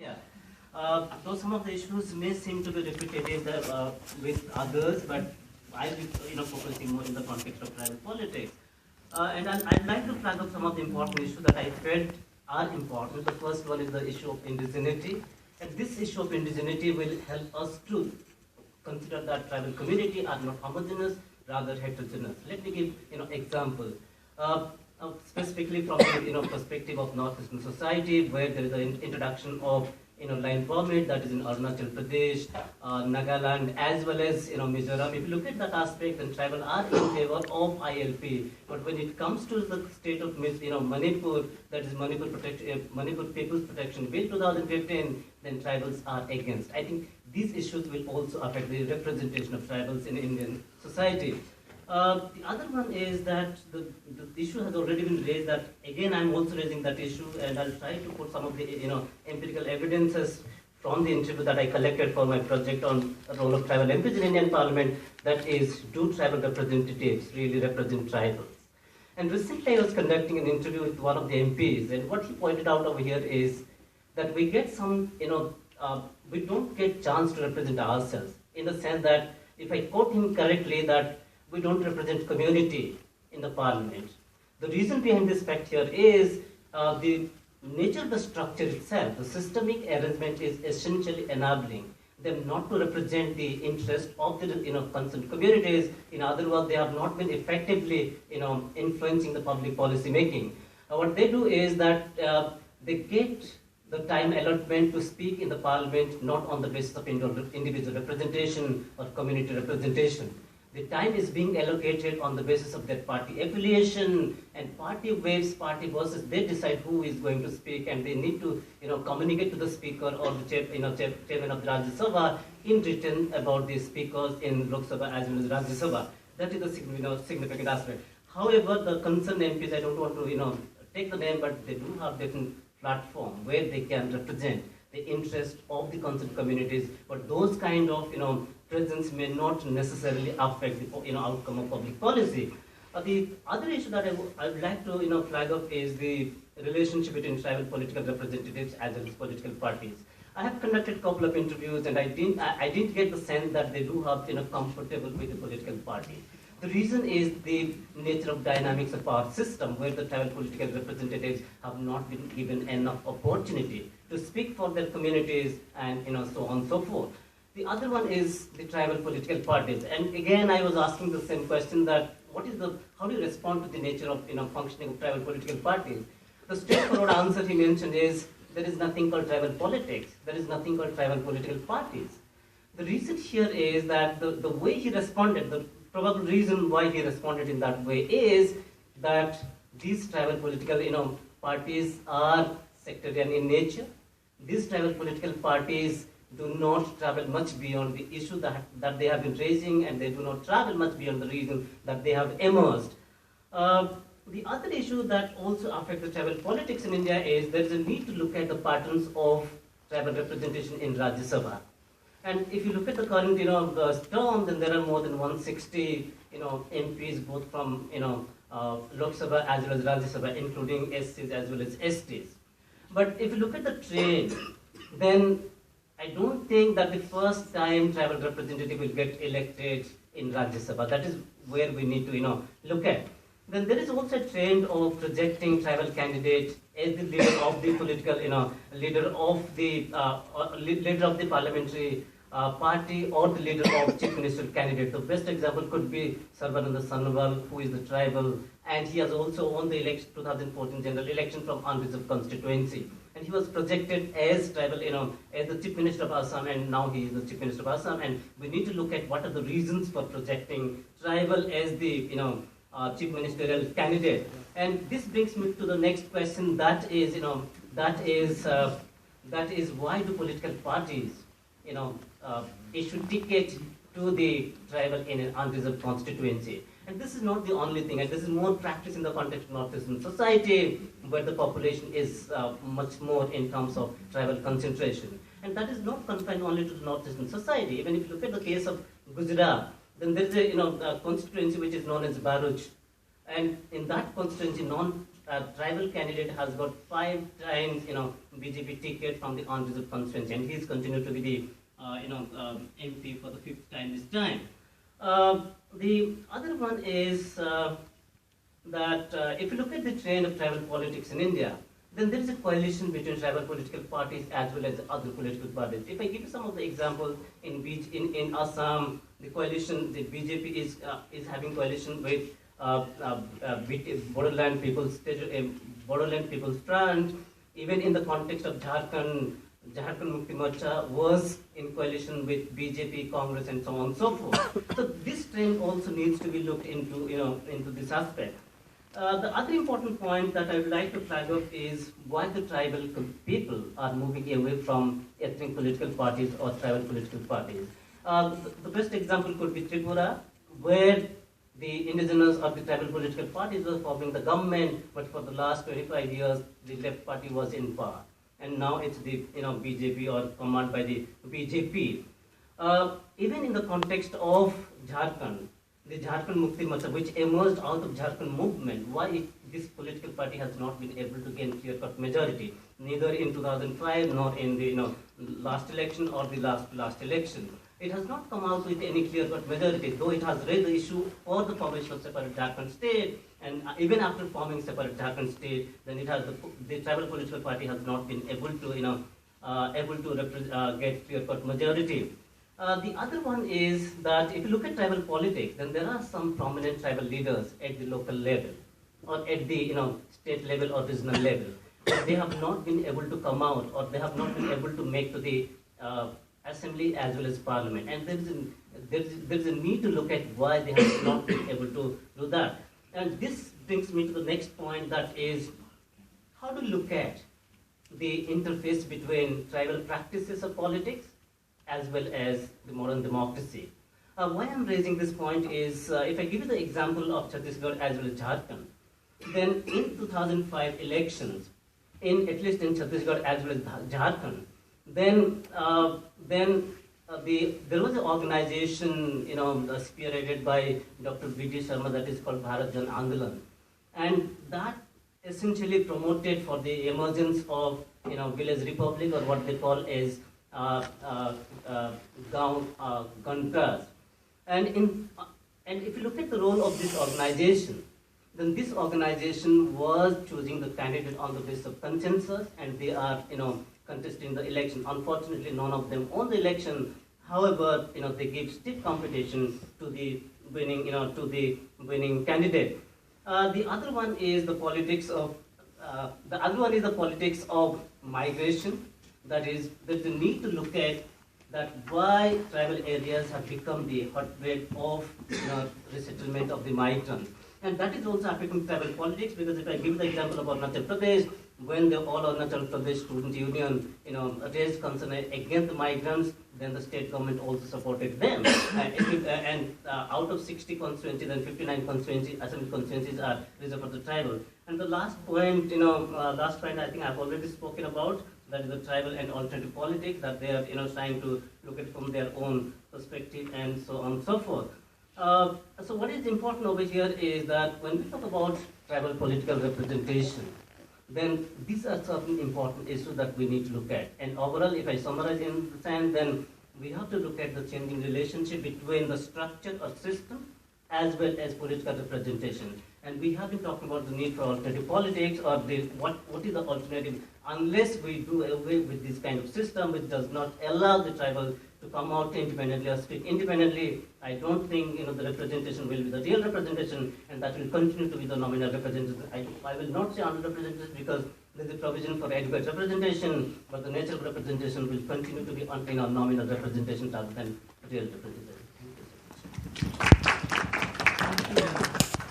Yeah. Though some of the issues may seem to be repetitive with others, but I'll be focusing more in the context of tribal politics. And I'd like to flag up some of the important issues that I felt are important. The first one is the issue of indigeneity. And this issue of indigeneity will help us to consider that tribal community are not homogeneous, rather heterogeneous. Let me give example. Specifically from the perspective of Northeastern society, where there is an introduction of line permit that is in Arunachal Pradesh, Nagaland, as well as Mizoram. If you look at that aspect, then tribal are in favor of ILP. But when it comes to the state of Manipur, that is Manipur People's Protection Bill 2015, then tribals are against. I think these issues will also affect the representation of tribals in Indian society. The other one is that the issue has already been raised. That again, I'm also raising that issue, and I'll try to put some of the empirical evidences from the interview that I collected for my project on the role of tribal MPs in Indian Parliament. That is, do tribal representatives really represent tribals? And recently, I was conducting an interview with one of the MPs, and what he pointed out over here is that we get some, we don't get chance to represent ourselves, in the sense that, if I quote him correctly, that we don't represent community in the parliament. The reason behind this fact here is the nature of the structure itself. The systemic arrangement is essentially enabling them not to represent the interest of the concerned communities. In other words, they have not been effectively influencing the public policy making. What they do is that they get the time allotment to speak in the parliament not on the basis of individual representation or community representation. The time is being allocated on the basis of their party affiliation, and party waves, party bosses, they decide who is going to speak, and they need to communicate to the speaker or the chairman of the Rajya Sabha in written about the speakers in Lok Sabha as well as Rajya Sabha. That is the significant aspect. However, the concerned MPs, I don't want to take the name, but they do have different platform where they can represent the interest of the concerned communities, but those kind of presence may not necessarily affect the outcome of public policy. The other issue that I would like to flag up is the relationship between tribal political representatives as well as political parties. I have conducted a couple of interviews, and I didn't get the sense that they do have comfortable with the political party. The reason is the nature of dynamics of our system, where the tribal political representatives have not been given enough opportunity to speak for their communities, and so on and so forth. The other one is the tribal political parties, and again I was asking the same question, that how do you respond to the nature of functioning of tribal political parties? The straightforward answer he mentioned is, there is nothing called tribal politics. There is nothing called tribal political parties. The reason here is that the way he responded, the probable reason why he responded in that way is that these tribal political parties are sectarian in nature. These tribal political parties do not travel much beyond the issue that they have been raising, and they do not travel much beyond the reason that they have emerged. The other issue that also affects the tribal politics in India is there is a need to look at the patterns of tribal representation in Rajya Sabha. And if you look at the current term, then there are more than 160 MPs, both from Lok Sabha as well as Rajya Sabha, including SCs as well as STs. But if you look at the trend, then I don't think that the first time tribal representative will get elected in Rajya Sabha. That is where we need to look at. Then there is also a trend of projecting tribal candidate as the leader of the political, leader of the parliamentary party, or the leader of chief minister candidate. The best example could be Sarbananda Sonowal, who is the tribal, and he has also won the 2014 general election from unreserved constituency. And he was projected as tribal, as the chief minister of Assam, and now he is the chief minister of Assam. And we need to look at what are the reasons for projecting tribal as the, chief ministerial candidate. And this brings me to the next question. That is, why do political parties, issue ticket to the tribal in an unreserved constituency? And this is not the only thing, and this is more practice in the context of Northeastern society, where the population is much more in terms of tribal concentration. And that is not confined only to the Northeastern society. Even if you look at the case of Gujarat, then there is a constituency which is known as Bharuch. And in that constituency, tribal candidate has got 5 times, BJP ticket from the unreserved constituency, and he's continued to be the, MP for the 5th time this time. The other one is that if you look at the trend of tribal politics in India, then there is a coalition between tribal political parties as well as other political parties. If I give you some of the examples, in Assam, the coalition, the BJP is having coalition with Borderland People's Front. Even in the context of Jharkhand Mukti Morcha was in coalition with BJP, Congress, and so on and so forth. So this trend also needs to be looked into, into this aspect. The other important point that I would like to flag up is why the tribal people are moving away from ethnic political parties or tribal political parties. The best example could be Tripura, where the indigenous or the tribal political parties were forming the government, but for the last 25 years, the left party was in power. And now it's the BJP or commanded by the BJP. Even in the context of Jharkhand, the Jharkhand Mukti Morcha, which emerged out of Jharkhand movement, why this political party has not been able to gain clear-cut majority, neither in 2005 nor in the last election or the last election. It has not come out with any clear-cut majority, though it has raised the issue for the formation of separate Jharkhand state, and even after forming separate Jharkhand state, then it has the tribal political party has not been able to get clear-cut majority. The other one is that if you look at tribal politics, then there are some prominent tribal leaders at the local level or at the state level or regional level. But they have not been able to come out, or they have not been able to make to the assembly as well as parliament. And there is a need to look at why they have not been able to do that. And this brings me to the next point, that is how to look at the interface between tribal practices of politics as well as the modern democracy. Why I'm raising this point is, if I give you the example of Chhattisgarh as well as Jharkhand, then in 2005 elections, at least in Chhattisgarh as well as Jharkhand, then there was an organization, spearheaded by Dr. V.D. Sharma, that is called Bharat Jan Andolan, and that essentially promoted for the emergence of village republic, or what they call as Gantras. And if you look at the role of this organization, then this organization was choosing the candidate on the basis of consensus, and they are contesting the election. Unfortunately, none of them won the election. However, they gave stiff competition to the winning candidate. The other one is the politics of migration. That is, there's a need to look at that why tribal areas have become the hotbed of resettlement of the migrants. And that is also affecting tribal politics, because if I give the example of Arunachal Pradesh, when the All Arunachal Pradesh Student Union raised concern against the migrants, then the state government also supported them. And out of 60 constituencies, then 59 constituencies, assembly constituencies are reserved for the tribal. And the last point, I think I've already spoken about, that is the tribal and alternative politics, that they are trying to look at from their own perspective and so on and so forth. So what is important over here is that when we talk about tribal political representation, then these are certain important issues that we need to look at. And overall, if I summarize in the sense, then we have to look at the changing relationship between the structure or system as well as political representation. And we have been talking about the need for alternative politics, or what is the alternative, unless we do away with this kind of system which does not allow the tribal to come out independently or speak independently. I don't think the representation will be the real representation, and that will continue to be the nominal representation. I will not say under-representation, because there is a provision for adequate representation, but the nature of representation will continue to be nominal representation rather than real representation.